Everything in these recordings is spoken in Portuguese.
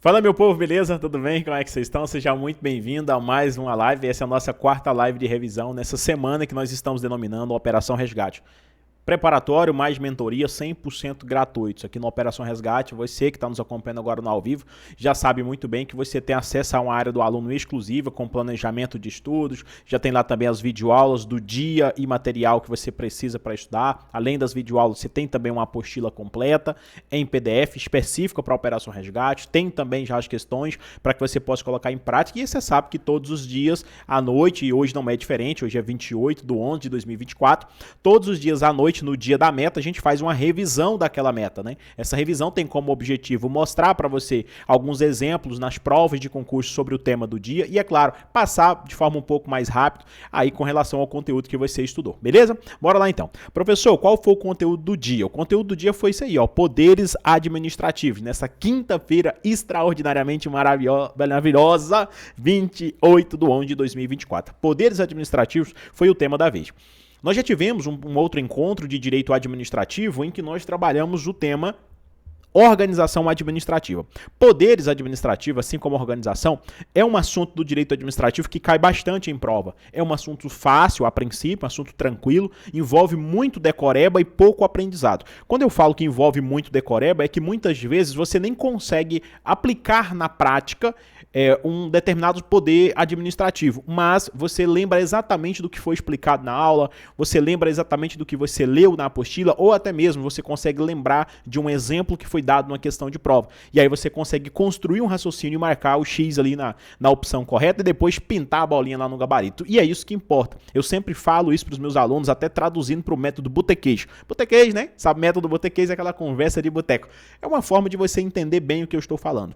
Fala, meu povo, beleza? Tudo bem? Como é que vocês estão? Seja muito bem-vindo a mais uma live. Essa é a nossa quarta live de revisão nessa semana que nós estamos denominando Operação Resgate. Preparatório mais mentoria 100% gratuitos aqui no Operação Resgate. Você que está nos acompanhando agora no ao vivo já sabe muito bem que você tem acesso a uma área do aluno exclusiva com planejamento de estudos. Já tem lá também as videoaulas do dia e material que você precisa para estudar. Além das videoaulas, você tem também uma apostila completa em PDF específica para a Operação Resgate. Tem também já as questões para que você possa colocar em prática. E você sabe que todos os dias à noite, e hoje não é diferente, hoje é 28/11/2024, todos os dias à noite, no dia da meta, a gente faz uma revisão daquela meta, né? Essa revisão tem como objetivo mostrar para você alguns exemplos nas provas de concurso sobre o tema do dia e, é claro, passar de forma um pouco mais rápido aí com relação ao conteúdo que você estudou, beleza? Bora lá então. Professor, qual foi o conteúdo do dia? O conteúdo do dia foi isso aí, ó, poderes administrativos, nessa quinta-feira extraordinariamente maravilhosa, 28/11/2024. Poderes administrativos foi o tema da vez. Nós já tivemos um outro encontro de direito administrativo em que nós trabalhamos o tema organização administrativa. Poderes administrativos, assim como organização, é um assunto do direito administrativo que cai bastante em prova. É um assunto fácil, a princípio, um assunto tranquilo, envolve muito decoreba e pouco aprendizado. Quando eu falo que envolve muito decoreba, é que muitas vezes você nem consegue aplicar na prática um determinado poder administrativo, mas você lembra exatamente do que foi explicado na aula, você lembra exatamente do que você leu na apostila, ou até mesmo você consegue lembrar de um exemplo que foi dado numa questão de prova. E aí você consegue construir um raciocínio e marcar o X ali na opção correta e depois pintar a bolinha lá no gabarito. E é isso que importa. Eu sempre falo isso para os meus alunos, até traduzindo para o método botequês. Botequês, né? Sabe, método botequês é aquela conversa de boteco. É uma forma de você entender bem o que eu estou falando.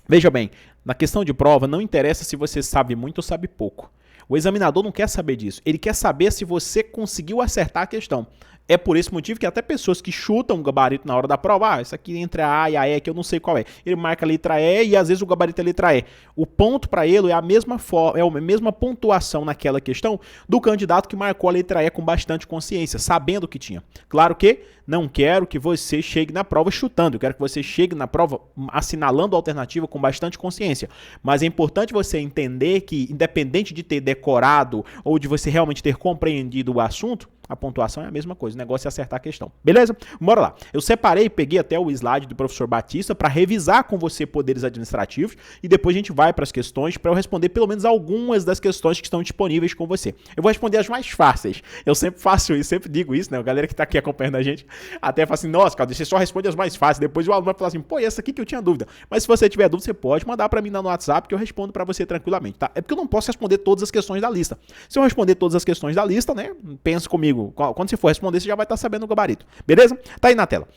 Veja bem, na questão de prova, não interessa se você sabe muito ou sabe pouco. O examinador não quer saber disso. Ele quer saber se você conseguiu acertar a questão. É por esse motivo que até pessoas que chutam o gabarito na hora da prova, isso aqui entre a A e a E, que eu não sei qual é. Ele marca a letra E e às vezes o gabarito é a letra E. O ponto para ele é a mesma pontuação naquela questão do candidato que marcou a letra E com bastante consciência, sabendo o que tinha. Claro que não quero que você chegue na prova chutando, eu quero que você chegue na prova assinalando a alternativa com bastante consciência. Mas é importante você entender que, independente de ter decorado ou de você realmente ter compreendido o assunto, a pontuação é a mesma coisa, o negócio é acertar a questão. Beleza? Bora lá. Eu separei, peguei até o slide do professor Batista para revisar com você poderes administrativos e depois a gente vai para as questões para eu responder pelo menos algumas das questões que estão disponíveis com você. Eu vou responder as mais fáceis. Eu sempre faço isso, sempre digo isso, né? A galera que está aqui acompanhando a gente até fala assim, nossa, cara, você só responde as mais fáceis. Depois o aluno vai falar assim, pô, essa aqui que eu tinha dúvida. Mas se você tiver dúvida, você pode mandar para mim no WhatsApp que eu respondo para você tranquilamente, tá? É porque eu não posso responder todas as questões da lista. Se eu responder todas as questões da lista, né? Pensa comigo. Quando você for responder, você já vai estar sabendo o gabarito. Beleza? Tá aí na tela.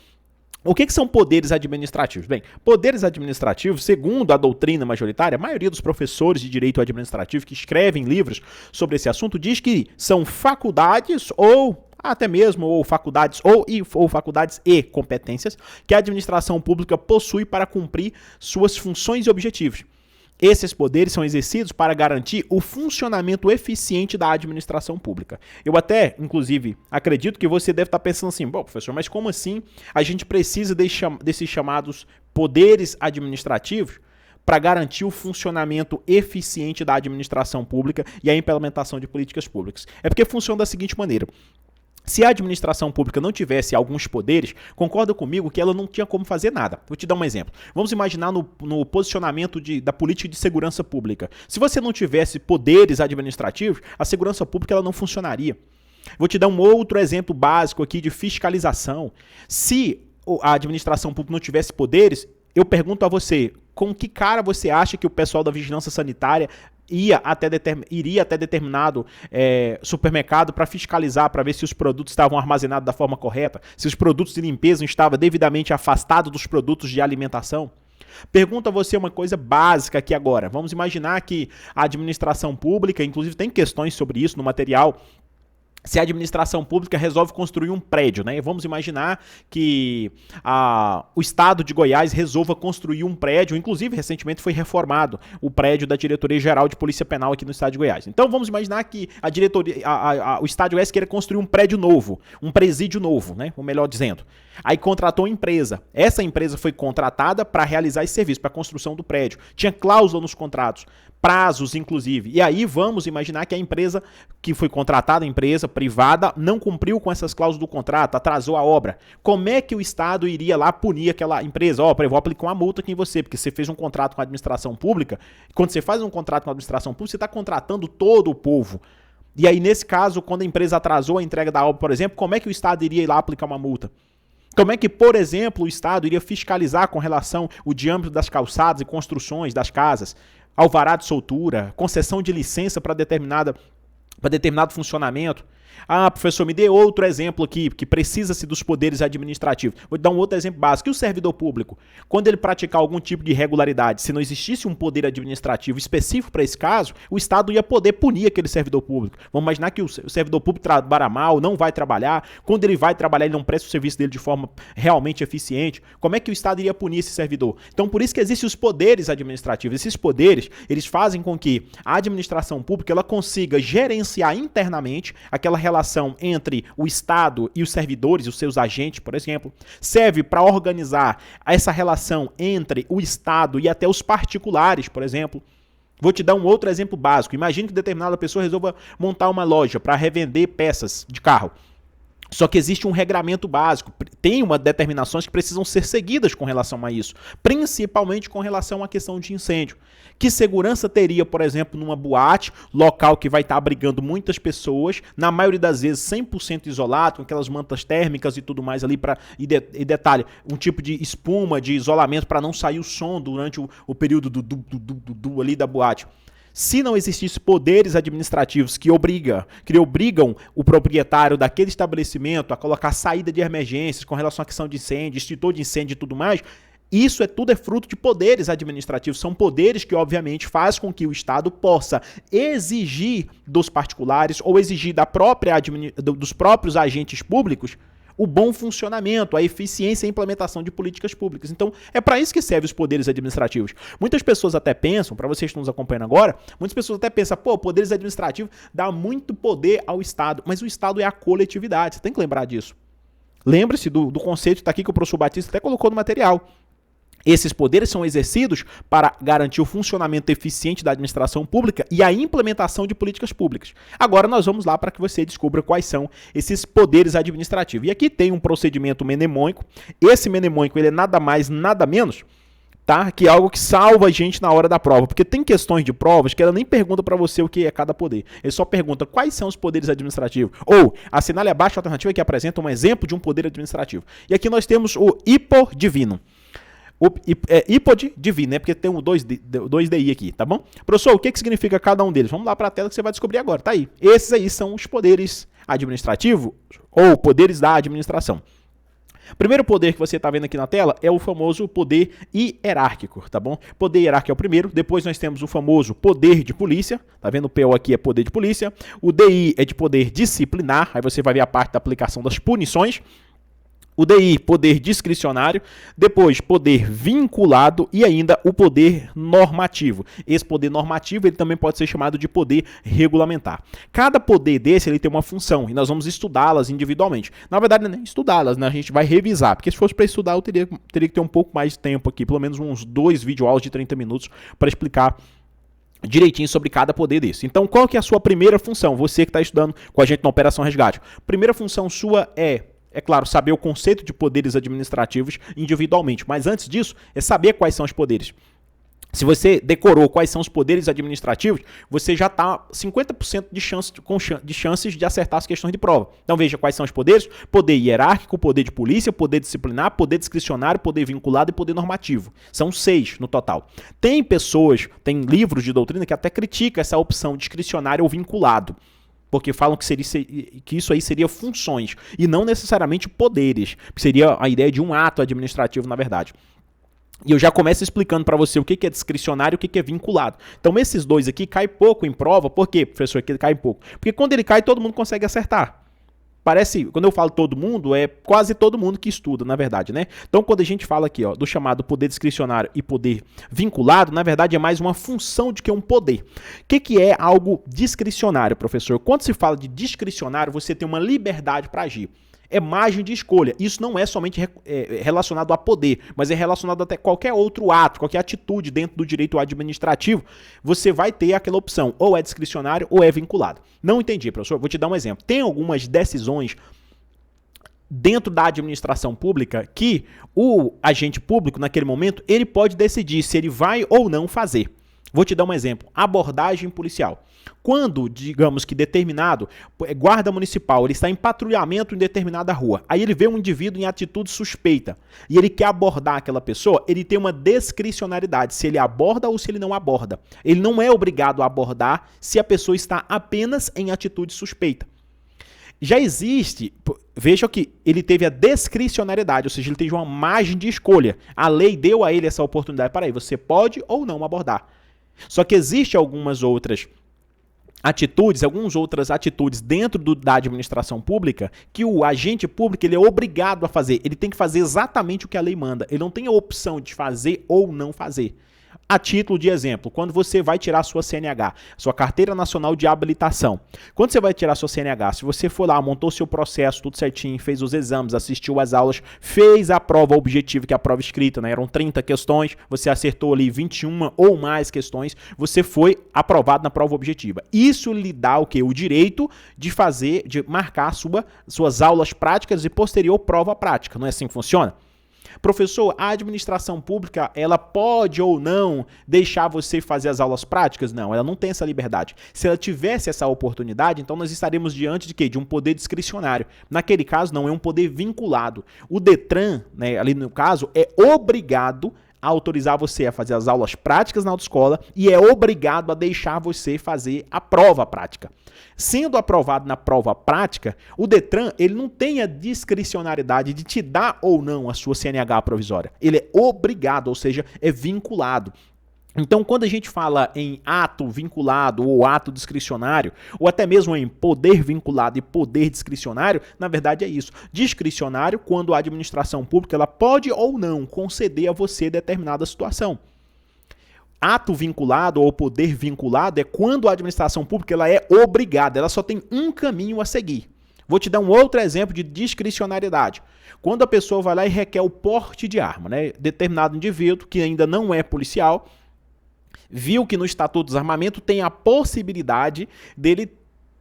O que são poderes administrativos? Bem, poderes administrativos, segundo a doutrina majoritária, a maioria dos professores de direito administrativo que escrevem livros sobre esse assunto diz que são faculdades ou até mesmo ou faculdades e competências que a administração pública possui para cumprir suas funções e objetivos. Esses poderes são exercidos para garantir o funcionamento eficiente da administração pública. Eu até, inclusive, acredito que você deve estar pensando assim, bom, professor, mas como assim a gente precisa desses chamados poderes administrativos para garantir o funcionamento eficiente da administração pública e a implementação de políticas públicas? É porque funciona da seguinte maneira. Se a administração pública não tivesse alguns poderes, concorda comigo que ela não tinha como fazer nada. Vou te dar um exemplo. Vamos imaginar no posicionamento da política de segurança pública. Se você não tivesse poderes administrativos, a segurança pública ela não funcionaria. Vou te dar um outro exemplo básico aqui de fiscalização. Se a administração pública não tivesse poderes, eu pergunto a você, com que cara você acha que o pessoal da vigilância sanitária iria até determinado supermercado para fiscalizar, para ver se os produtos estavam armazenados da forma correta, se os produtos de limpeza não estavam devidamente afastados dos produtos de alimentação? Pergunto a você uma coisa básica aqui agora. Vamos imaginar que a administração pública, inclusive tem questões sobre isso no material se a administração pública resolve construir um prédio, né? Vamos imaginar que o Estado de Goiás resolva construir um prédio, inclusive recentemente foi reformado o prédio da Diretoria-Geral de Polícia Penal aqui no Estado de Goiás. Então vamos imaginar que o Estado de Goiás queira construir um prédio novo, um presídio novo, né? Ou melhor dizendo. Aí contratou uma empresa. Essa empresa foi contratada para realizar esse serviço, para a construção do prédio. Tinha cláusula nos contratos, prazos inclusive. E aí vamos imaginar que a empresa que foi contratada, a empresa privada, não cumpriu com essas cláusulas do contrato, atrasou a obra. Como é que o Estado iria lá punir aquela empresa? Eu vou aplicar uma multa aqui em você, porque você fez um contrato com a administração pública. Quando você faz um contrato com a administração pública, você está contratando todo o povo. E aí, nesse caso, quando a empresa atrasou a entrega da obra, por exemplo, como é que o Estado iria ir lá aplicar uma multa? Como é que, por exemplo, o Estado iria fiscalizar com relação ao diâmetro das calçadas e construções das casas, alvará de soltura, concessão de licença para determinado funcionamento? Ah, professor, me dê outro exemplo aqui, que precisa-se dos poderes administrativos. Vou te dar um outro exemplo básico. E o servidor público? Quando ele praticar algum tipo de irregularidade, se não existisse um poder administrativo específico para esse caso, o Estado ia poder punir aquele servidor público. Vamos imaginar que o servidor público trabalha mal, não vai trabalhar. Quando ele vai trabalhar, ele não presta o serviço dele de forma realmente eficiente. Como é que o Estado iria punir esse servidor? Então, por isso que existem os poderes administrativos. Esses poderes, eles fazem com que a administração pública ela consiga gerenciar internamente aquela relação entre o Estado e os servidores, os seus agentes, por exemplo, serve para organizar essa relação entre o Estado e até os particulares, por exemplo. Vou te dar um outro exemplo básico. Imagine que determinada pessoa resolva montar uma loja para revender peças de carro. Só que existe um regramento básico, tem uma determinações que precisam ser seguidas com relação a isso, principalmente com relação à questão de incêndio. Que segurança teria, por exemplo, numa boate, local que vai estar abrigando muitas pessoas, na maioria das vezes 100% isolado, com aquelas mantas térmicas e tudo mais ali, e detalhe, um tipo de espuma, de isolamento para não sair o som durante o período ali da boate. Se não existissem poderes administrativos que obrigam o proprietário daquele estabelecimento a colocar saída de emergências com relação à questão de incêndio, extintor de incêndio e tudo mais, isso tudo é fruto de poderes administrativos. São poderes que, obviamente, fazem com que o Estado possa exigir dos particulares ou exigir dos próprios agentes públicos o bom funcionamento, a eficiência e a implementação de políticas públicas. Então, é para isso que servem os poderes administrativos. Muitas pessoas até pensam, para vocês que estão nos acompanhando agora, muitas pessoas até pensam, poderes administrativos dá muito poder ao Estado, mas o Estado é a coletividade, você tem que lembrar disso. Lembre-se do conceito que está aqui que o professor Batista até colocou no material. Esses poderes são exercidos para garantir o funcionamento eficiente da administração pública e a implementação de políticas públicas. Agora nós vamos lá para que você descubra quais são esses poderes administrativos. E aqui tem um procedimento mnemônico. Esse mnemônico ele é nada mais, nada menos, tá? Que é algo que salva a gente na hora da prova. Porque tem questões de provas que ela nem pergunta para você o que é cada poder. Ele só pergunta quais são os poderes administrativos. Ou assinale abaixo a alternativa que apresenta um exemplo de um poder administrativo. E aqui nós temos o hipodivino. Hipod divino, né? Porque tem dois DI aqui, tá bom? Professor, o que significa cada um deles? Vamos lá para a tela que você vai descobrir agora, tá aí. Esses aí são os poderes administrativos ou poderes da administração. Primeiro poder que você está vendo aqui na tela é o famoso poder hierárquico, tá bom? Poder hierárquico é o primeiro, depois nós temos o famoso poder de polícia, tá vendo? O PO aqui é poder de polícia, o DI é de poder disciplinar, aí você vai ver a parte da aplicação das punições. O DI, poder discricionário, depois poder vinculado e ainda o poder normativo. Esse poder normativo ele também pode ser chamado de poder regulamentar. Cada poder desse ele tem uma função e nós vamos estudá-las individualmente. Na verdade, não é estudá-las, né? A gente vai revisar, porque se fosse para estudar eu teria que ter um pouco mais de tempo aqui, pelo menos uns 2 videoaulas de 30 minutos para explicar direitinho sobre cada poder desse. Então, qual que é a sua primeira função? Você que está estudando com a gente na Operação Resgate. Primeira função sua é claro, saber o conceito de poderes administrativos individualmente. Mas antes disso, é saber quais são os poderes. Se você decorou quais são os poderes administrativos, você já está 50% de chances de acertar as questões de prova. Então veja quais são os poderes: poder hierárquico, poder de polícia, poder disciplinar, poder discricionário, poder vinculado e poder normativo. São 6 no total. Tem livros de doutrina que até criticam essa opção discricionário ou vinculado, porque falam que isso aí seria funções e não necessariamente poderes, que seria a ideia de um ato administrativo, na verdade. E eu já começo explicando para você o que é discricionário e o que é vinculado. Então esses dois aqui caem pouco em prova. Por quê, professor, que ele cai pouco? Porque quando ele cai, todo mundo consegue acertar. Parece, quando eu falo todo mundo, é quase todo mundo que estuda, na verdade, né? Então, quando a gente fala aqui, ó, do chamado poder discricionário e poder vinculado, na verdade é mais uma função de que um poder. O que é algo discricionário, professor? Quando se fala de discricionário, você tem uma liberdade para agir. É margem de escolha. Isso não é somente relacionado a poder, mas é relacionado até qualquer outro ato, qualquer atitude dentro do direito administrativo. Você vai ter aquela opção, ou é discricionário ou é vinculado. Não entendi, professor. Vou te dar um exemplo. Tem algumas decisões dentro da administração pública que o agente público, naquele momento, ele pode decidir se ele vai ou não fazer. Vou te dar um exemplo. Abordagem policial. Quando, digamos que determinado guarda municipal, ele está em patrulhamento em determinada rua, aí ele vê um indivíduo em atitude suspeita e ele quer abordar aquela pessoa, ele tem uma discricionariedade, se ele aborda ou se ele não aborda. Ele não é obrigado a abordar se a pessoa está apenas em atitude suspeita. Já existe, veja que ele teve a discricionariedade, ou seja, ele teve uma margem de escolha. A lei deu a ele essa oportunidade. Para aí, você pode ou não abordar. Só que existe algumas outras atitudes dentro da administração pública que o agente público ele é obrigado a fazer. Ele tem que fazer exatamente o que a lei manda. Ele não tem a opção de fazer ou não fazer. A título de exemplo, quando você vai tirar a sua CNH, sua Carteira Nacional de Habilitação. Quando você vai tirar a sua CNH, se você for lá, montou seu processo, tudo certinho, fez os exames, assistiu às aulas, fez a prova objetiva, que é a prova escrita, né? Eram 30 questões, você acertou ali 21 ou mais questões, você foi aprovado na prova objetiva. Isso lhe dá o quê? O direito de marcar suas aulas práticas e posterior prova prática. Não é assim que funciona? Professor, a administração pública, ela pode ou não deixar você fazer as aulas práticas? Não, ela não tem essa liberdade. Se ela tivesse essa oportunidade, então nós estaremos diante de quê? De um poder discricionário. Naquele caso, não, é um poder vinculado. O Detran, né, ali no caso, é obrigado a autorizar você a fazer as aulas práticas na autoescola e é obrigado a deixar você fazer a prova prática. Sendo aprovado na prova prática, o Detran ele não tem a discricionariedade de te dar ou não a sua CNH provisória. Ele é obrigado, ou seja, é vinculado. Então, quando a gente fala em ato vinculado ou ato discricionário, ou até mesmo em poder vinculado e poder discricionário, na verdade é isso. Discricionário quando a administração pública ela pode ou não conceder a você determinada situação. Ato vinculado ou poder vinculado é quando a administração pública ela é obrigada, ela só tem um caminho a seguir. Vou te dar um outro exemplo de discricionariedade. Quando a pessoa vai lá e requer o porte de arma, né? Determinado indivíduo que ainda não é policial, viu que no Estatuto do Desarmamento tem a possibilidade dele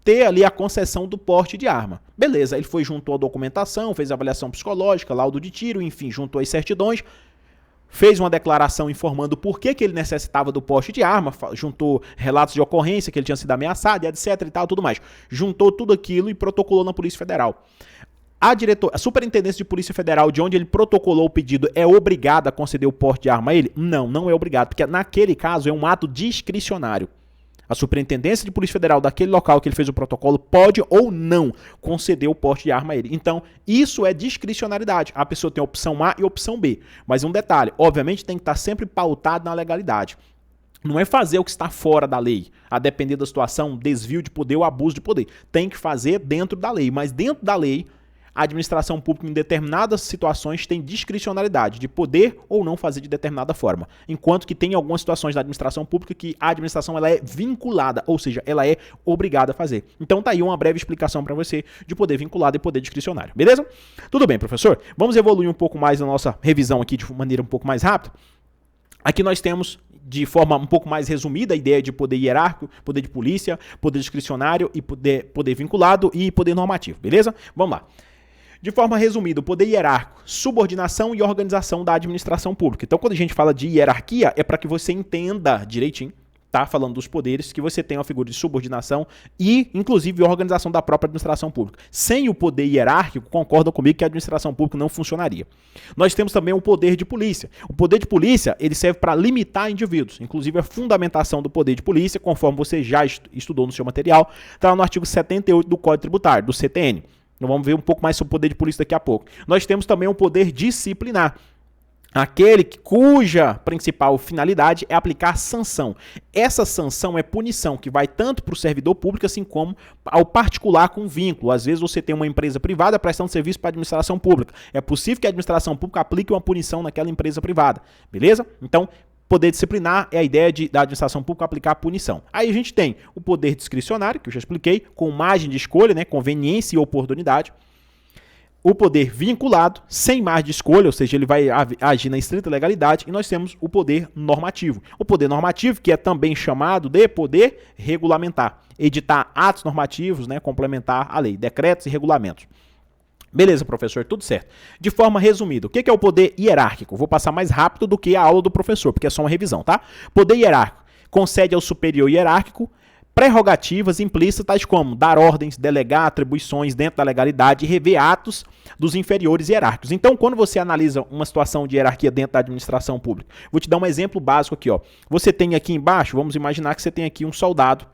ter ali a concessão do porte de arma. Beleza, ele foi, juntou a documentação, fez a avaliação psicológica, laudo de tiro, enfim, juntou as certidões, fez uma declaração informando por que ele necessitava do porte de arma, juntou relatos de ocorrência, que ele tinha sido ameaçado, etc e tal, tudo mais. Juntou tudo aquilo e protocolou na Polícia Federal. A Superintendência de Polícia Federal, de onde ele protocolou o pedido, é obrigada a conceder o porte de arma a ele? Não, não é obrigado, porque naquele caso é um ato discricionário. A Superintendência de Polícia Federal daquele local que ele fez o protocolo pode ou não conceder o porte de arma a ele. Então, isso é discricionariedade. A pessoa tem a opção A e a opção B. Mas um detalhe, obviamente tem que estar sempre pautado na legalidade. Não é fazer o que está fora da lei, a depender da situação, desvio de poder ou abuso de poder. Tem que fazer dentro da lei, mas dentro da lei, a administração pública em determinadas situações tem discricionariedade de poder ou não fazer de determinada forma. Enquanto que tem algumas situações da administração pública que a administração ela é vinculada, ou seja, ela é obrigada a fazer. Então tá aí uma breve explicação para você de poder vinculado e poder discricionário. Beleza? Tudo bem, professor? Vamos evoluir um pouco mais na nossa revisão aqui de maneira um pouco mais rápida. Aqui nós temos, de forma um pouco mais resumida, a ideia de poder hierárquico, poder de polícia, poder discricionário e poder vinculado e poder normativo. Beleza? Vamos lá. De forma resumida, o poder hierárquico, subordinação e organização da administração pública. Então, quando a gente fala de hierarquia, é para que você entenda direitinho, tá? Falando dos poderes, que você tem uma figura de subordinação e, inclusive, organização da própria administração pública. Sem o poder hierárquico, concordam comigo que a administração pública não funcionaria. Nós temos também o poder de polícia. O poder de polícia, ele serve para limitar indivíduos. Inclusive, a fundamentação do poder de polícia, conforme você já estudou no seu material, está no artigo 78 do Código Tributário, do CTN. Nós vamos ver um pouco mais sobre o poder de polícia daqui a pouco. Nós temos também o poder disciplinar. Aquele cuja principal finalidade é aplicar sanção. Essa sanção é punição que vai tanto para o servidor público assim como ao particular com vínculo. Às vezes você tem uma empresa privada prestando serviço para a administração pública. É possível que a administração pública aplique uma punição naquela empresa privada. Beleza? Então, poder disciplinar é a ideia da administração pública aplicar a punição. Aí a gente tem o poder discricionário, que eu já expliquei, com margem de escolha, né, conveniência e oportunidade. O poder vinculado, sem margem de escolha, ou seja, ele vai agir na estrita legalidade, e nós temos o poder normativo. O poder normativo, que é também chamado de poder regulamentar, editar atos normativos, né, complementar a lei, decretos e regulamentos. Beleza, professor, tudo certo. De forma resumida, o que é o poder hierárquico? Vou passar mais rápido do que a aula do professor, porque é só uma revisão, tá? Poder hierárquico concede ao superior hierárquico prerrogativas implícitas, tais como dar ordens, delegar atribuições dentro da legalidade e rever atos dos inferiores hierárquicos. Então, quando você analisa uma situação de hierarquia dentro da administração pública, vou te dar um exemplo básico aqui, ó. Você tem aqui embaixo, vamos imaginar que você tem aqui um soldado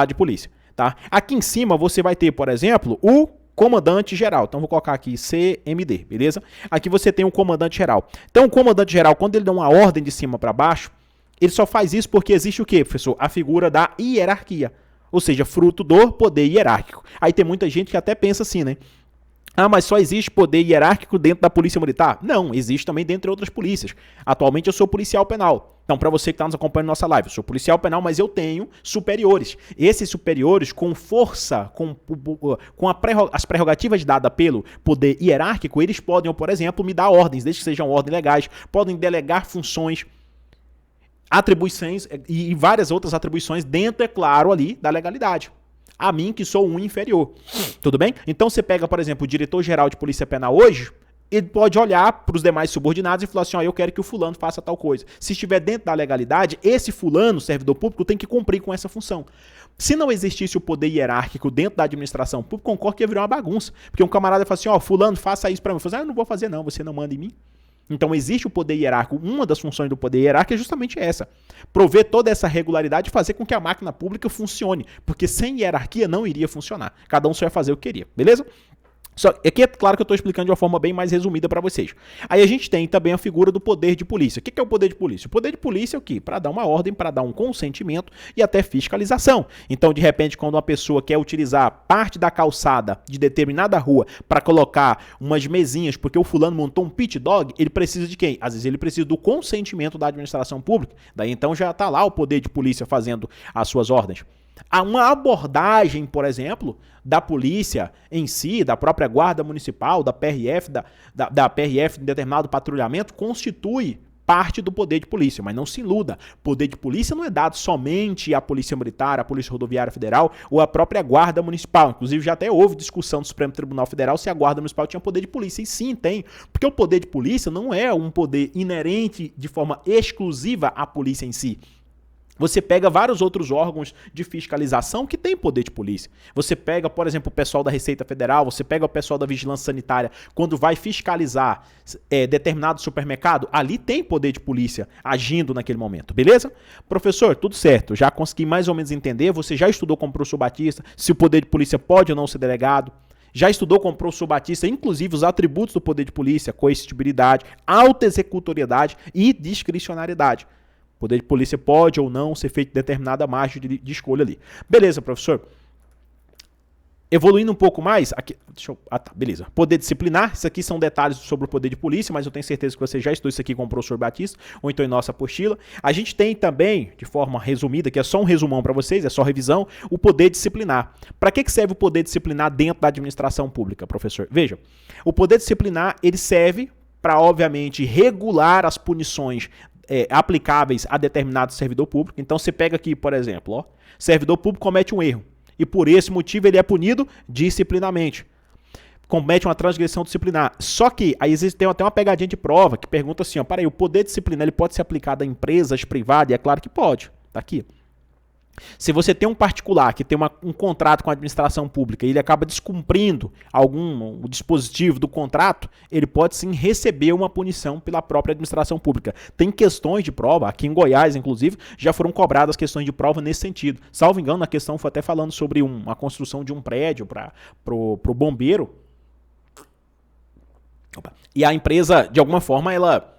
de polícia, tá? Aqui em cima você vai ter, por exemplo, o comandante geral. Então, vou colocar aqui CMD, beleza? Aqui você tem um comandante geral. Então, o comandante geral, quando ele dá uma ordem de cima para baixo, ele só faz isso porque existe o quê, professor? A figura da hierarquia, ou seja, fruto do poder hierárquico. Aí tem muita gente que até pensa assim, né? Ah, mas só existe poder hierárquico dentro da polícia militar? Não, existe também dentro de outras polícias. Atualmente eu sou policial penal. Então, para você que está nos acompanhando na nossa live, eu sou policial penal, mas eu tenho superiores. Esses superiores, com força, com as prerrogativas dadas pelo poder hierárquico, eles podem, por exemplo, me dar ordens, desde que sejam ordens legais, podem delegar funções, atribuições e várias outras atribuições dentro, é claro, ali da legalidade. A mim, que sou um inferior. Tudo bem? Então você pega, por exemplo, o diretor-geral de Polícia Penal hoje, ele pode olhar para os demais subordinados e falar assim, ó, eu quero que o fulano faça tal coisa. Se estiver dentro da legalidade, esse fulano, servidor público, tem que cumprir com essa função. Se não existisse o poder hierárquico dentro da administração pública, concordo que ia virar uma bagunça. Porque um camarada fala assim, ó, fulano, faça isso para mim. Eu falo assim, eu não vou fazer não, você não manda em mim. Então existe o poder hierárquico, uma das funções do poder hierárquico é justamente essa, prover toda essa regularidade e fazer com que a máquina pública funcione, porque sem hierarquia não iria funcionar, cada um só ia fazer o que queria, beleza? Só, aqui é claro que eu estou explicando de uma forma bem mais resumida para vocês. Aí a gente tem também a figura do poder de polícia. O que é o poder de polícia? O poder de polícia é o quê? Para dar uma ordem, para dar um consentimento e até fiscalização. Então, de repente, quando uma pessoa quer utilizar parte da calçada de determinada rua para colocar umas mesinhas, porque o fulano montou um pit dog, ele precisa de quem? Às vezes ele precisa do consentimento da administração pública. Daí então já está lá o poder de polícia fazendo as suas ordens. Há uma abordagem, por exemplo, da polícia em si, da própria guarda municipal, da PRF, da PRF em determinado patrulhamento, constitui parte do poder de polícia, mas não se iluda. Poder de polícia não é dado somente à Polícia Militar, à Polícia Rodoviária Federal ou à própria Guarda Municipal. Inclusive, já até houve discussão do Supremo Tribunal Federal se a Guarda Municipal tinha poder de polícia. E sim, tem. Porque o poder de polícia não é um poder inerente de forma exclusiva à polícia em si. Você pega vários outros órgãos de fiscalização que têm poder de polícia. Você pega, por exemplo, o pessoal da Receita Federal, você pega o pessoal da Vigilância Sanitária, quando vai fiscalizar determinado supermercado, ali tem poder de polícia agindo naquele momento, beleza? Professor, tudo certo, já consegui mais ou menos entender, você já estudou com o professor Batista, se o poder de polícia pode ou não ser delegado, já estudou com o professor Batista, inclusive os atributos do poder de polícia, coercitibilidade, autoexecutoriedade e discricionariedade. O poder de polícia pode ou não ser feito determinada margem de escolha ali. Beleza, professor. Evoluindo um pouco mais, aqui, beleza. Poder disciplinar, isso aqui são detalhes sobre o poder de polícia, mas eu tenho certeza que você já estudou isso aqui com o professor Batista, ou então em nossa apostila. A gente tem também, de forma resumida, que é só um resumão para vocês, é só revisão, o poder disciplinar. Para que serve o poder disciplinar dentro da administração pública, professor? Veja, o poder disciplinar, ele serve para, obviamente, regular as punições aplicáveis a determinado servidor público. Então você pega aqui, por exemplo, ó, servidor público comete um erro e por esse motivo ele é punido disciplinarmente. Comete uma transgressão disciplinar. Só que aí tem até uma pegadinha de prova que pergunta assim, ó, peraí, o poder disciplinar ele pode ser aplicado a empresas privadas? E é claro que pode. Tá aqui. Se você tem um particular que tem um contrato com a administração pública e ele acaba descumprindo o dispositivo do contrato, ele pode sim receber uma punição pela própria administração pública. Tem questões de prova, aqui em Goiás, inclusive, já foram cobradas questões de prova nesse sentido. Salvo engano, a questão foi até falando sobre a construção de um prédio para o bombeiro. E a empresa, de alguma forma, ela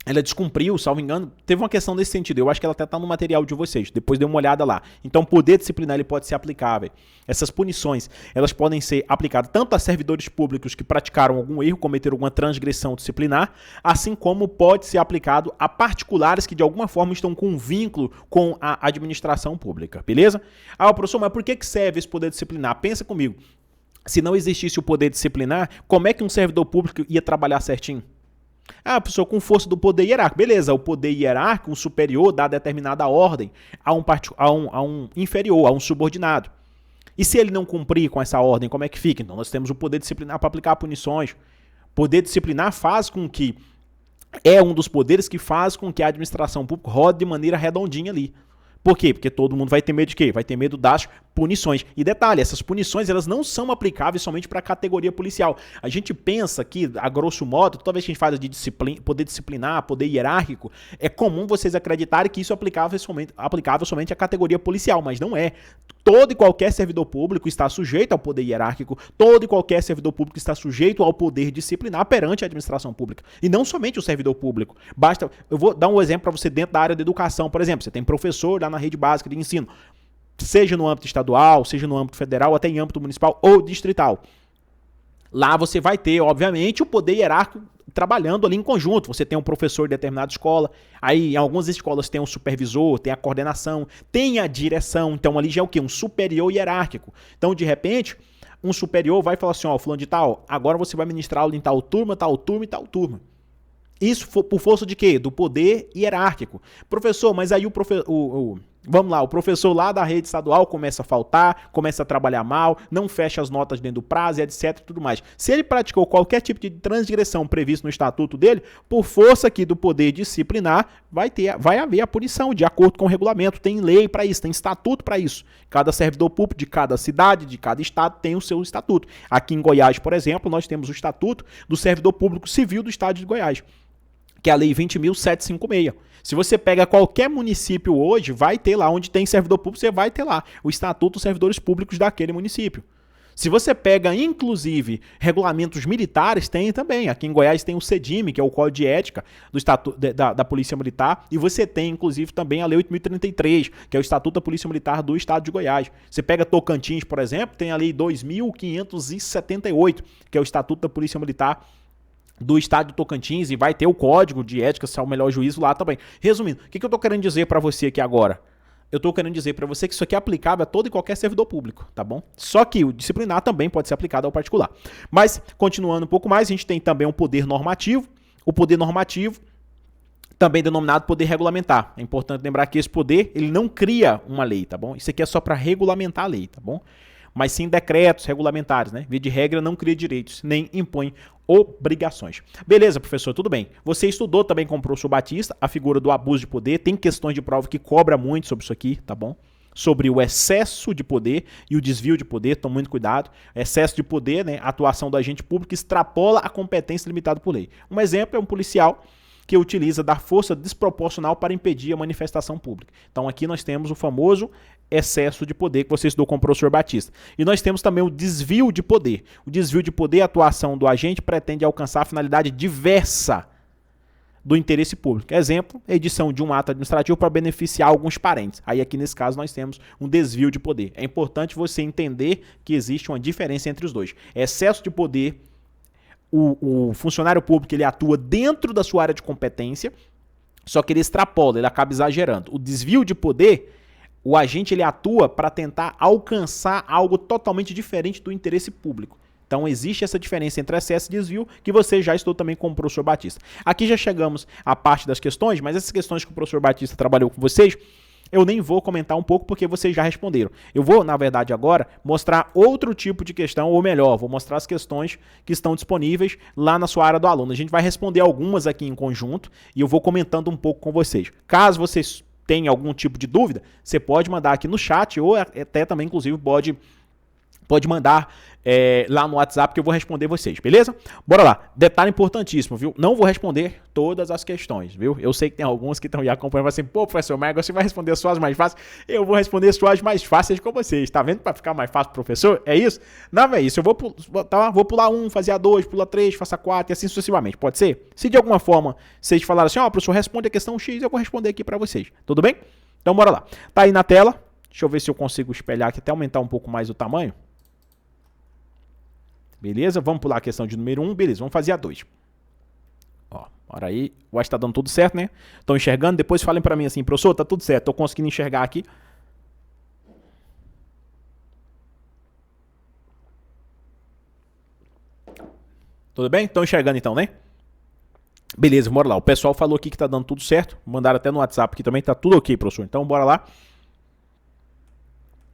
ela descumpriu, salvo engano, teve uma questão nesse sentido. Eu acho que ela até está no material de vocês. Depois dê uma olhada lá. Então, o poder disciplinar ele pode ser aplicável. Essas punições, elas podem ser aplicadas tanto a servidores públicos que praticaram algum erro, cometeram alguma transgressão disciplinar, assim como pode ser aplicado a particulares que de alguma forma estão com um vínculo com a administração pública. Beleza? Ah, professor, mas por que serve esse poder disciplinar? Pensa comigo. Se não existisse o poder disciplinar, como é que um servidor público ia trabalhar certinho? Ah, professor, com força do poder hierárquico. Beleza, o poder hierárquico, um superior, dá determinada ordem a um inferior, a um subordinado. E se ele não cumprir com essa ordem, como é que fica? Então nós temos o poder disciplinar para aplicar punições. Poder disciplinar faz com que, é um dos poderes que faz com que a administração pública rode de maneira redondinha ali. Por quê? Porque todo mundo vai ter medo de quê? Vai ter medo das punições. E detalhe, essas punições elas não são aplicáveis somente para a categoria policial. A gente pensa que, a grosso modo, toda vez que a gente fala de poder disciplinar, poder hierárquico, é comum vocês acreditarem que isso é aplicável somente à categoria policial, mas não é. Todo e qualquer servidor público está sujeito ao poder hierárquico, todo e qualquer servidor público está sujeito ao poder disciplinar perante a administração pública. E não somente o servidor público. Basta, eu vou dar um exemplo para você dentro da área da educação, por exemplo, você tem professor lá na rede básica de ensino, seja no âmbito estadual, seja no âmbito federal, até em âmbito municipal ou distrital. Lá você vai ter, obviamente, o poder hierárquico trabalhando ali em conjunto. Você tem um professor de determinada escola, aí em algumas escolas tem um supervisor, tem a coordenação, tem a direção, então ali já é o quê? Um superior hierárquico. Então, de repente, um superior vai falar assim, ó, fulano de tal, agora você vai ministrar aula em tal turma e tal turma. Isso por força de quê? Do poder hierárquico. Professor, mas aí vamos lá, o professor lá da rede estadual começa a faltar, começa a trabalhar mal, não fecha as notas dentro do prazo, etc, tudo mais. Se ele praticou qualquer tipo de transgressão previsto no estatuto dele, por força aqui do poder disciplinar, vai haver a punição de acordo com o regulamento. Tem lei para isso, tem estatuto para isso. Cada servidor público de cada cidade, de cada estado tem o seu estatuto. Aqui em Goiás, por exemplo, nós temos o estatuto do servidor público civil do estado de Goiás, que é a Lei 20.756. Se você pega qualquer município hoje, vai ter lá, onde tem servidor público, você vai ter lá o Estatuto dos Servidores Públicos daquele município. Se você pega, inclusive, regulamentos militares, tem também. Aqui em Goiás tem o CEDIM, que é o Código de Ética do Estatuto da Polícia Militar, e você tem, inclusive, também a Lei 8.033, que é o Estatuto da Polícia Militar do Estado de Goiás. Você pega Tocantins, por exemplo, tem a Lei 2.578, que é o Estatuto da Polícia Militar do estado de Tocantins, e vai ter o código de ética, se é o melhor juízo lá também. Resumindo, o que eu tô querendo dizer para você aqui agora? Eu tô querendo dizer para você que isso aqui é aplicável a todo e qualquer servidor público, tá bom? Só que o disciplinar também pode ser aplicado ao particular. Mas, continuando um pouco mais, a gente tem também um poder normativo. O poder normativo, também denominado poder regulamentar. É importante lembrar que esse poder, ele não cria uma lei, tá bom? Isso aqui é só para regulamentar a lei, tá bom? Mas sim decretos regulamentares, né? Via de regra, não cria direitos, nem impõe obrigações. Beleza, professor, tudo bem. Você estudou também com o professor Batista a figura do abuso de poder, tem questões de prova que cobra muito sobre isso aqui, tá bom? Sobre o excesso de poder e o desvio de poder, tome muito cuidado. Excesso de poder, né? A atuação do agente público extrapola a competência limitada por lei. Um exemplo é um policial que utiliza da força desproporcional para impedir a manifestação pública. Então aqui nós temos o famoso excesso de poder que você estudou com o professor Batista. E nós temos também o desvio de poder. O desvio de poder, a atuação do agente pretende alcançar a finalidade diversa do interesse público. Exemplo, edição de um ato administrativo para beneficiar alguns parentes. Aí aqui nesse caso nós temos um desvio de poder. É importante você entender que existe uma diferença entre os dois. Excesso de poder, o funcionário público ele atua dentro da sua área de competência, só que ele extrapola, ele acaba exagerando. O desvio de poder, o agente ele atua para tentar alcançar algo totalmente diferente do interesse público. Então existe essa diferença entre excesso e desvio, que você já estudou também com o professor Batista. Aqui já chegamos à parte das questões, mas essas questões que o professor Batista trabalhou com vocês, eu nem vou comentar um pouco porque vocês já responderam. Eu vou, na verdade, agora mostrar outro tipo de questão, ou melhor, vou mostrar as questões que estão disponíveis lá na sua área do aluno. A gente vai responder algumas aqui em conjunto e eu vou comentando um pouco com vocês. Caso vocês tenham algum tipo de dúvida, você pode mandar aqui no chat ou até também, inclusive, pode pode mandar lá no WhatsApp que eu vou responder vocês, beleza? Bora lá. Detalhe importantíssimo, viu? Não vou responder todas as questões, viu? Eu sei que tem alguns que estão aí acompanhando assim, pô, professor, mas você vai responder suas mais fáceis? Eu vou responder suas mais fáceis com vocês, tá vendo? Para ficar mais fácil pro professor, é isso? Não é isso, eu vou pular um, fazer a 2, pular 3, faça 4 e assim sucessivamente, pode ser? Se de alguma forma vocês falaram assim, ó, professor, responde a questão X, eu vou responder aqui para vocês, tudo bem? Então bora lá. Tá aí na tela, deixa eu ver se eu consigo espelhar aqui, até aumentar um pouco mais o tamanho. Beleza? Vamos pular a questão de número 1. Beleza, vamos fazer a 2. Ó, bora aí. Eu acho que tá dando tudo certo, né? Estão enxergando? Depois falem pra mim assim, professor, tá tudo certo. Tô conseguindo enxergar aqui. Tudo bem? Estão enxergando então, né? Beleza, bora lá. O pessoal falou aqui que tá dando tudo certo. Mandaram até no WhatsApp aqui também. Tá tudo ok, professor. Então, bora lá.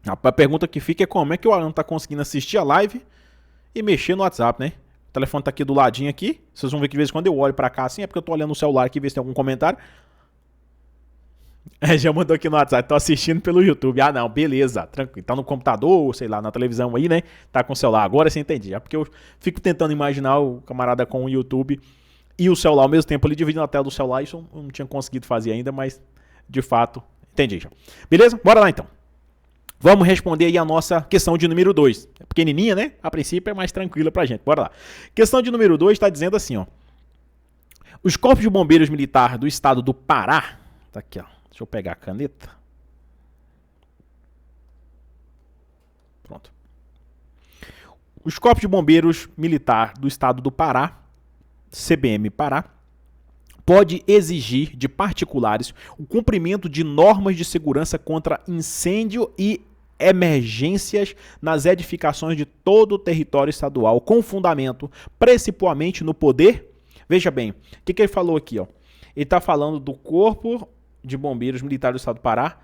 A pergunta que fica é como é que o aluno tá conseguindo assistir a live e mexer no WhatsApp, né? O telefone tá aqui do ladinho aqui. Vocês vão ver que de vez em quando eu olho pra cá assim, é porque eu tô olhando no celular aqui, ver se tem algum comentário. Já mandou aqui no WhatsApp, tô assistindo pelo YouTube. Ah, não, beleza, tranquilo. Tá no computador, sei lá, na televisão aí, né? Tá com o celular. Agora você entendi. É porque eu fico tentando imaginar o camarada com o YouTube e o celular ao mesmo tempo ali, dividindo a tela do celular. Isso eu não tinha conseguido fazer ainda, mas de fato, entendi já. Beleza? Bora lá então. Vamos responder aí a nossa questão de número 2. É pequenininha, né? A princípio é mais tranquila pra gente. Bora lá. Questão de número 2 está dizendo assim, ó. Os corpos de bombeiros militares do estado do Pará... Tá aqui, ó. Deixa eu pegar a caneta. Pronto. Os corpos de bombeiros militar do estado do Pará, CBM Pará, pode exigir de particulares o cumprimento de normas de segurança contra incêndio e emergências nas edificações de todo o território estadual, com fundamento principalmente no poder. Veja bem, o que ele falou aqui? Ó? Ele está falando do Corpo de Bombeiros Militares do Estado do Pará,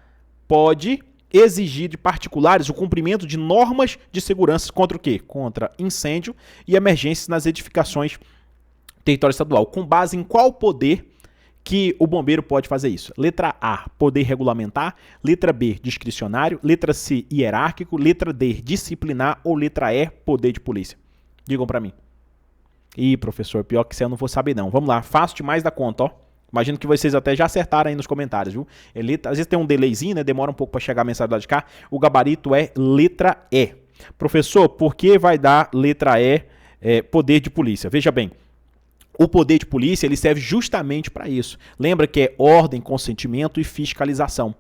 pode exigir de particulares o cumprimento de normas de segurança contra o quê? Contra incêndio e emergências nas edificações do território estadual. Com base em qual poder que o bombeiro pode fazer isso? Letra A, poder regulamentar. Letra B, discricionário. Letra C, hierárquico. Letra D, disciplinar. Ou letra E, poder de polícia? Digam pra mim. Ih, professor, pior que isso eu não vou saber não. Vamos lá, fácil demais da conta, ó. Imagino que vocês até já acertaram aí nos comentários, viu? Às vezes tem um delayzinho, né? Demora um pouco para chegar a mensagem lá de cá. O gabarito é letra E. Professor, por que vai dar letra E, poder de polícia? Veja bem. O poder de polícia ele serve justamente para isso. Lembra que é ordem, consentimento e fiscalização.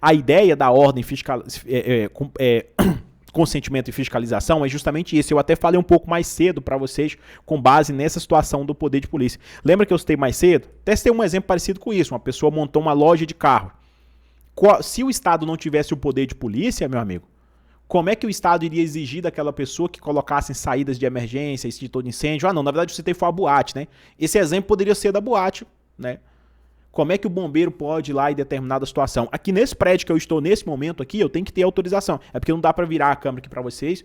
A ideia da ordem, consentimento e fiscalização é justamente isso. Eu até falei um pouco mais cedo para vocês com base nessa situação do poder de polícia. Lembra que eu citei mais cedo? Testei um exemplo parecido com isso. Uma pessoa montou uma loja de carro. Se o Estado não tivesse o poder de polícia, meu amigo, como é que o Estado iria exigir daquela pessoa que colocasse saídas de emergência, extintor de incêndio? Ah, não, na verdade eu citei foi a boate, né? Esse exemplo poderia ser da boate, né? Como é que o bombeiro pode ir lá em determinada situação? Aqui nesse prédio que eu estou nesse momento aqui, eu tenho que ter autorização. É porque não dá para virar a câmera aqui para vocês.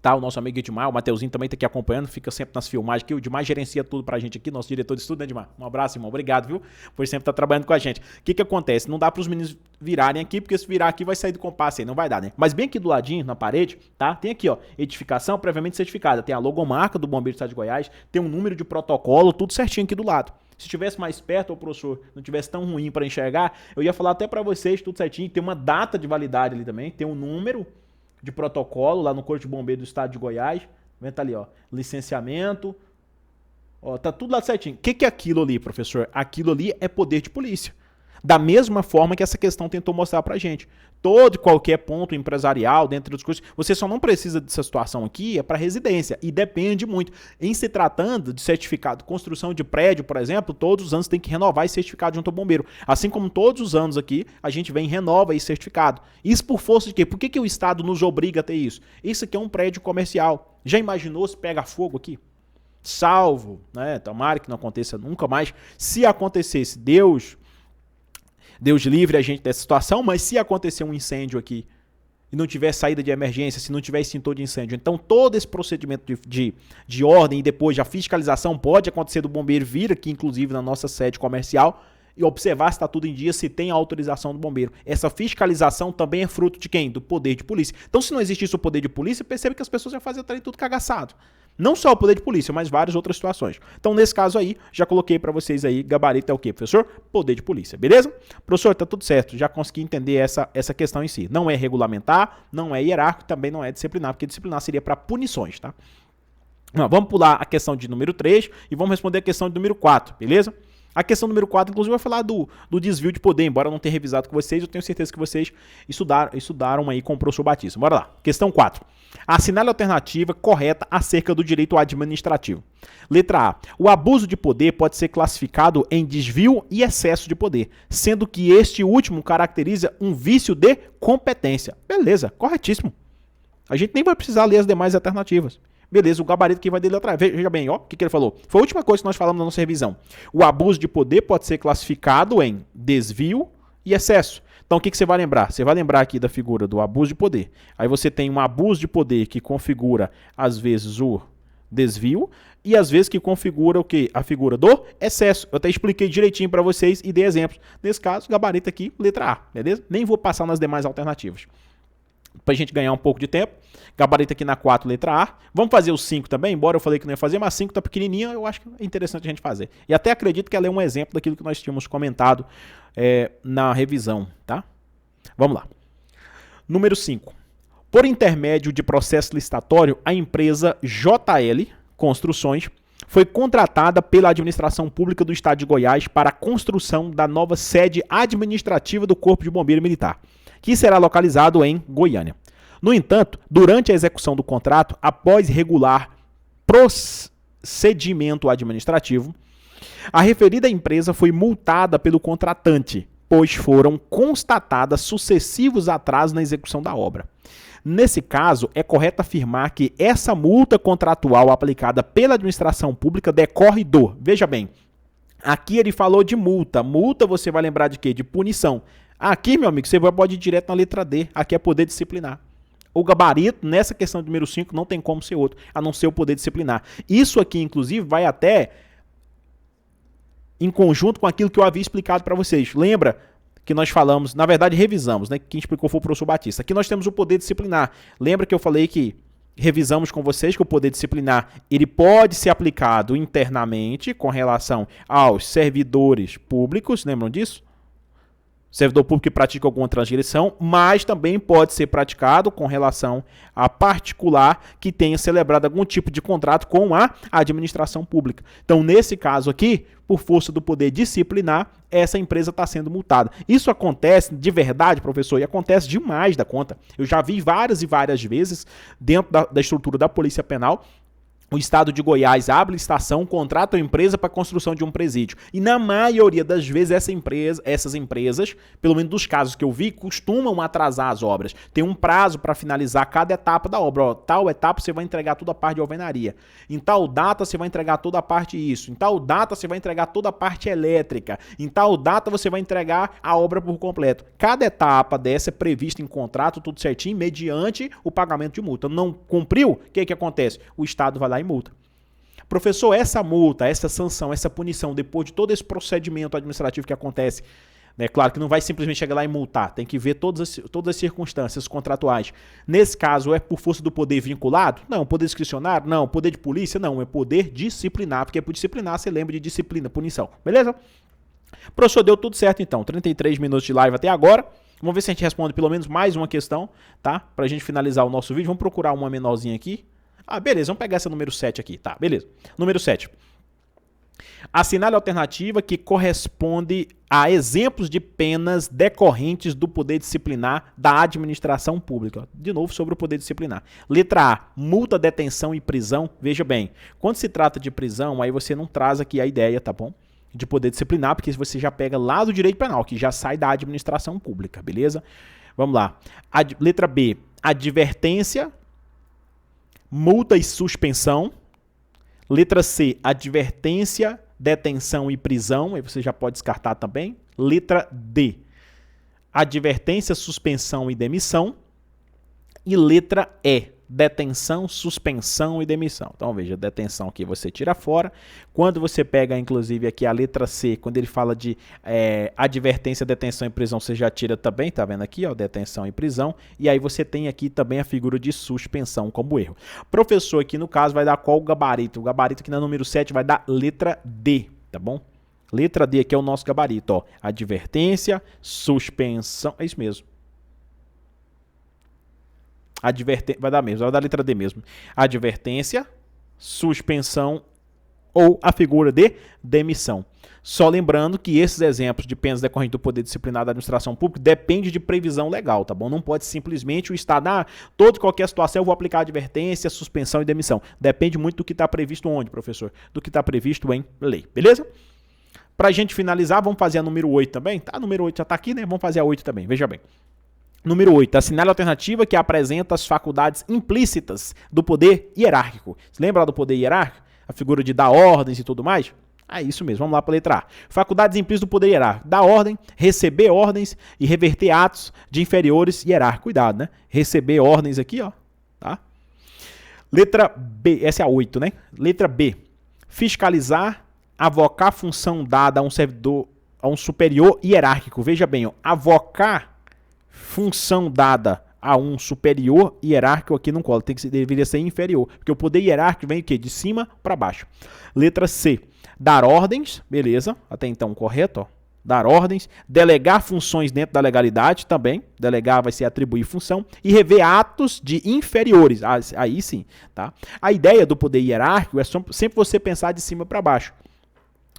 Tá, o nosso amigo Edmar, o Mateuzinho também tá aqui acompanhando, fica sempre nas filmagens aqui. O Edmar gerencia tudo pra gente aqui, nosso diretor de estudo, né, Edmar? Um abraço, irmão. Obrigado, viu? Por sempre estar trabalhando com a gente. O que acontece? Não dá pros meninos virarem aqui, porque se virar aqui vai sair do compasso aí, não vai dar, né? Mas bem aqui do ladinho, na parede, tá? Tem aqui, ó, edificação previamente certificada. Tem a logomarca do Bombeiro do Estado de Goiás, tem um número de protocolo, tudo certinho aqui do lado. Se estivesse mais perto, ou o professor não tivesse tão ruim para enxergar, eu ia falar até para vocês, tudo certinho. Tem uma data de validade ali também, tem um número de protocolo lá no Corpo de Bombeiro do Estado de Goiás. Tá ali, ó, licenciamento. Ó, tá tudo lá certinho. O que é aquilo ali, professor? Aquilo ali é poder de polícia. Da mesma forma que essa questão tentou mostrar pra gente. Todo e qualquer ponto empresarial, dentro das coisas, você só não precisa dessa situação aqui, é para residência. E depende muito. Em se tratando de certificado, construção de prédio, por exemplo, todos os anos tem que renovar esse certificado junto ao bombeiro. Assim como todos os anos aqui, a gente vem e renova esse certificado. Isso por força de quê? Por que o Estado nos obriga a ter isso? Isso aqui é um prédio comercial. Já imaginou se pega fogo aqui? Salvo, né? Tomara que não aconteça nunca mais. Se acontecesse, Deus livre a gente dessa situação, mas se acontecer um incêndio aqui e não tiver saída de emergência, se não tiver extintor de incêndio, então todo esse procedimento de ordem e depois a fiscalização pode acontecer do bombeiro vir aqui, inclusive na nossa sede comercial, e observar se está tudo em dia, se tem a autorização do bombeiro. Essa fiscalização também é fruto de quem? Do poder de polícia. Então, se não existisse o poder de polícia, percebe que as pessoas já faziam tudo cagaçado. Não só o poder de polícia, mas várias outras situações. Então, nesse caso aí, já coloquei para vocês aí, gabarito é o quê, professor? Poder de polícia, beleza? Professor, tá tudo certo, já consegui entender essa questão em si. Não é regulamentar, não é hierárquico, também não é disciplinar, porque disciplinar seria para punições, tá? Não, vamos pular a questão de número 3 e vamos responder a questão de número 4, beleza? A questão número 4, inclusive, vai falar do desvio de poder, embora eu não tenha revisado com vocês, eu tenho certeza que vocês estudaram aí com o professor Batista. Bora lá. Questão 4. Assinale a alternativa correta acerca do direito administrativo. Letra A. O abuso de poder pode ser classificado em desvio e excesso de poder, sendo que este último caracteriza um vício de competência. Beleza, corretíssimo. A gente nem vai precisar ler as demais alternativas. Beleza, o gabarito que vai dele atrás. Veja bem, ó, o que ele falou. Foi a última coisa que nós falamos na nossa revisão. O abuso de poder pode ser classificado em desvio e excesso. Então, o que você vai lembrar? Você vai lembrar aqui da figura do abuso de poder. Aí você tem um abuso de poder que configura, às vezes, o desvio e, às vezes, que configura o quê? A figura do excesso. Eu até expliquei direitinho para vocês e dei exemplos. Nesse caso, gabarito aqui, letra A, beleza? Nem vou passar nas demais alternativas. Pra gente ganhar um pouco de tempo. Gabarito aqui na 4, letra A. Vamos fazer o 5 também, embora eu falei que não ia fazer, mas 5 tá pequenininho, eu acho que é interessante a gente fazer. E até acredito que ela é um exemplo daquilo que nós tínhamos comentado na revisão, tá? Vamos lá. Número 5. Por intermédio de processo licitatório, a empresa JL Construções foi contratada pela administração pública do estado de Goiás para a construção da nova sede administrativa do Corpo de Bombeiro Militar, que será localizado em Goiânia. No entanto, durante a execução do contrato, após regular procedimento administrativo, a referida empresa foi multada pelo contratante, pois foram constatadas sucessivos atrasos na execução da obra. Nesse caso, é correto afirmar que essa multa contratual aplicada pela administração pública decorre do... Veja bem, aqui ele falou de multa. Multa você vai lembrar de quê? De punição. Aqui, meu amigo, você pode ir direto na letra D. Aqui é poder disciplinar. O gabarito, nessa questão do número 5, não tem como ser outro, a não ser o poder disciplinar. Isso aqui, inclusive, vai até em conjunto com aquilo que eu havia explicado para vocês. Lembra que nós falamos, na verdade revisamos, né? Quem explicou foi o professor Batista. Aqui nós temos o poder disciplinar. Lembra que eu falei que revisamos com vocês que o poder disciplinar ele pode ser aplicado internamente com relação aos servidores públicos, lembram disso? Servidor público que pratica alguma transgressão, mas também pode ser praticado com relação a particular que tenha celebrado algum tipo de contrato com a administração pública. Então, nesse caso aqui, por força do poder disciplinar, essa empresa está sendo multada. Isso acontece de verdade, professor, e acontece demais da conta. Eu já vi várias e várias vezes dentro da estrutura da Polícia Penal. O estado de Goiás abre licitação, contrata uma empresa para a construção de um presídio. E na maioria das vezes essas empresas, pelo menos dos casos que eu vi, costumam atrasar as obras. Tem um prazo para finalizar cada etapa da obra. Ó, tal etapa você vai entregar toda a parte de alvenaria. Em tal data você vai entregar toda a parte isso. Em tal data você vai entregar toda a parte elétrica. Em tal data você vai entregar a obra por completo. Cada etapa dessa é prevista em contrato, tudo certinho, mediante o pagamento de multa. Não cumpriu? O que acontece? O Estado vai lá e multa. Professor, essa multa, essa sanção, essa punição, depois de todo esse procedimento administrativo que acontece, né, claro que não vai simplesmente chegar lá e multar, tem que ver todas as circunstâncias contratuais. Nesse caso, é por força do poder vinculado? Não. Poder discricionário? Não. Poder de polícia? Não. É poder disciplinar, porque por disciplinar você lembra de disciplina, punição. Beleza? Professor, deu tudo certo então. 33 minutos de live até agora. Vamos ver se a gente responde pelo menos mais uma questão, tá? Pra gente finalizar o nosso vídeo. Vamos procurar uma menorzinha aqui. Ah, beleza, vamos pegar essa número 7 aqui, tá, beleza. Número 7. Assinale a alternativa que corresponde a exemplos de penas decorrentes do poder disciplinar da administração pública. De novo, sobre o poder disciplinar. Letra A, multa, detenção e prisão. Veja bem, quando se trata de prisão, aí você não traz aqui a ideia, tá bom? De poder disciplinar, porque você já pega lá do direito penal, que já sai da administração pública, beleza? Vamos lá. Letra B, advertência, multa e suspensão. Letra C, advertência, detenção e prisão. Aí você já pode descartar também. Letra D, advertência, suspensão e demissão. E letra E, detenção, suspensão e demissão. Então veja, detenção aqui você tira fora. Quando você pega inclusive aqui a letra C, quando ele fala de advertência, detenção e prisão, você já tira também, tá vendo aqui, ó, detenção e prisão. E aí você tem aqui também a figura de suspensão como erro. Professor aqui no caso vai dar qual gabarito? O gabarito aqui na número 7 vai dar letra D, tá bom? Letra D aqui é o nosso gabarito, ó. Advertência, suspensão, é isso mesmo. Vai dar mesmo, vai dar letra D mesmo. Advertência, suspensão ou a figura de demissão. Só lembrando que esses exemplos de penas decorrentes do poder disciplinar da administração pública depende de previsão legal, tá bom? Não pode simplesmente o Estado, toda e qualquer situação eu vou aplicar advertência, suspensão e demissão. Depende muito do que está previsto onde, professor? Do que está previsto em lei, beleza? Para a gente finalizar, vamos fazer a número 8 também. Tá, a número 8 já está aqui, né? Vamos fazer a 8 também, veja bem. Número 8, assinale a alternativa que apresenta as faculdades implícitas do poder hierárquico. Você lembra do poder hierárquico? A figura de dar ordens e tudo mais? É isso mesmo, vamos lá para a letra A. Faculdades implícitas do poder hierárquico. Dar ordem, receber ordens e reverter atos de inferiores hierárquicos. Cuidado, né? Receber ordens aqui, ó. Tá? Letra B, essa é a 8, né? Letra B, fiscalizar, avocar função dada a um servidor, a um superior hierárquico. Veja bem, ó, avocar função dada a um superior hierárquico aqui não cola, deveria ser inferior, porque o poder hierárquico vem o quê? De cima para baixo. Letra C, dar ordens, beleza, até então correto, ó. Dar ordens, delegar funções dentro da legalidade também, delegar vai ser atribuir função, e rever atos de inferiores, aí sim, tá? A ideia do poder hierárquico é sempre você pensar de cima para baixo.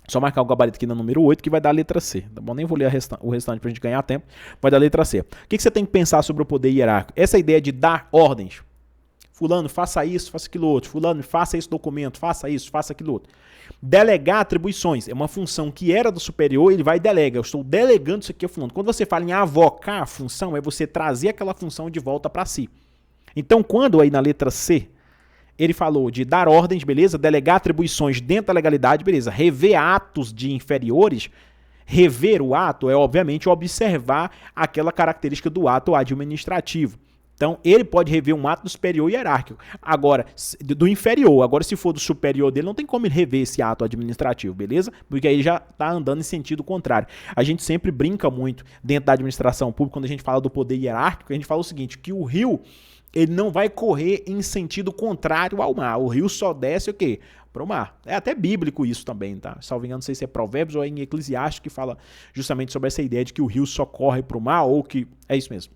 Só marcar o gabarito aqui na número 8, que vai dar a letra C. Tá bom? Nem vou ler o restante para a gente ganhar tempo. Vai dar a letra C. O que você tem que pensar sobre o poder hierárquico? Essa ideia de dar ordens. Fulano, faça isso, faça aquilo outro. Fulano, faça esse documento, faça isso, faça aquilo outro. Delegar atribuições. É uma função que era do superior, ele vai e delega. Eu estou delegando isso aqui ao fulano. Quando você fala em avocar a função, é você trazer aquela função de volta para si. Então, quando aí na letra C, ele falou de dar ordens, beleza? Delegar atribuições dentro da legalidade, beleza? Rever atos de inferiores. Rever o ato é, obviamente, observar aquela característica do ato administrativo. Então, ele pode rever um ato do superior hierárquico. Agora, do inferior. Agora, se for do superior dele, não tem como ele rever esse ato administrativo, beleza? Porque aí já está andando em sentido contrário. A gente sempre brinca muito dentro da administração pública, quando a gente fala do poder hierárquico, a gente fala o seguinte, que o rio ele não vai correr em sentido contrário ao mar. O rio só desce o quê? Para o mar. É até bíblico isso também, tá? Salvo engano, não sei se é Provérbios ou é em Eclesiastes que fala justamente sobre essa ideia de que o rio só corre para o mar ou que... É isso mesmo.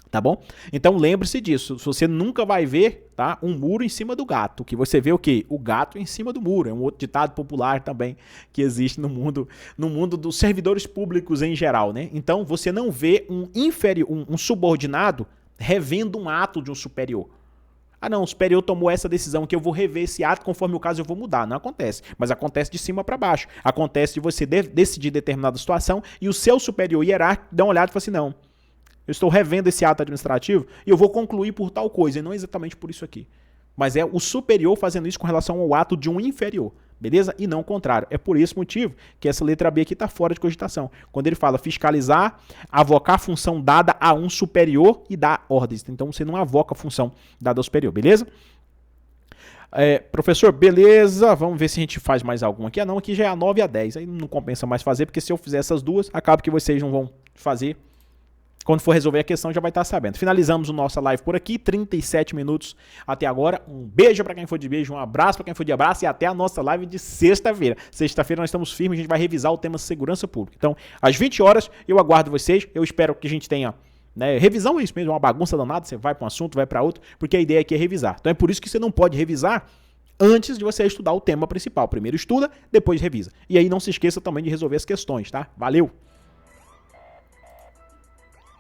Tá bom? Então lembre-se disso. Você nunca vai ver, tá, um muro em cima do gato. Que você vê o quê? O gato em cima do muro. É um outro ditado popular também que existe no mundo dos servidores públicos em geral, né? Então você não vê um subordinado revendo um ato de um superior. Não, o superior tomou essa decisão que eu vou rever esse ato, conforme o caso eu vou mudar. Não acontece, mas acontece de cima para baixo. Acontece de você decidir determinada situação e o seu superior hierárquico dá uma olhada e fala assim, não, eu estou revendo esse ato administrativo e eu vou concluir por tal coisa, e não exatamente por isso aqui. Mas é o superior fazendo isso com relação ao ato de um inferior. Beleza? E não o contrário. É por esse motivo que essa letra B aqui está fora de cogitação. Quando ele fala fiscalizar, avocar a função dada a um superior e dar ordens. Então você não avoca a função dada ao superior, beleza? Professor, beleza. Vamos ver se a gente faz mais algum aqui. Não, aqui já é a 9 e a 10. Aí não compensa mais fazer, porque se eu fizer essas duas, acaba que vocês não vão fazer. Quando for resolver a questão, já vai estar sabendo. Finalizamos a nossa live por aqui, 37 minutos até agora. Um beijo para quem for de beijo, um abraço para quem for de abraço e até a nossa live de sexta-feira. Sexta-feira nós estamos firmes, a gente vai revisar o tema segurança pública. Então, às 20 horas, eu aguardo vocês. Eu espero que a gente tenha, né, revisão é isso mesmo, uma bagunça danada. Você vai para um assunto, vai para outro, porque a ideia aqui é revisar. Então, é por isso que você não pode revisar antes de você estudar o tema principal. Primeiro estuda, depois revisa. E aí não se esqueça também de resolver as questões, tá? Valeu!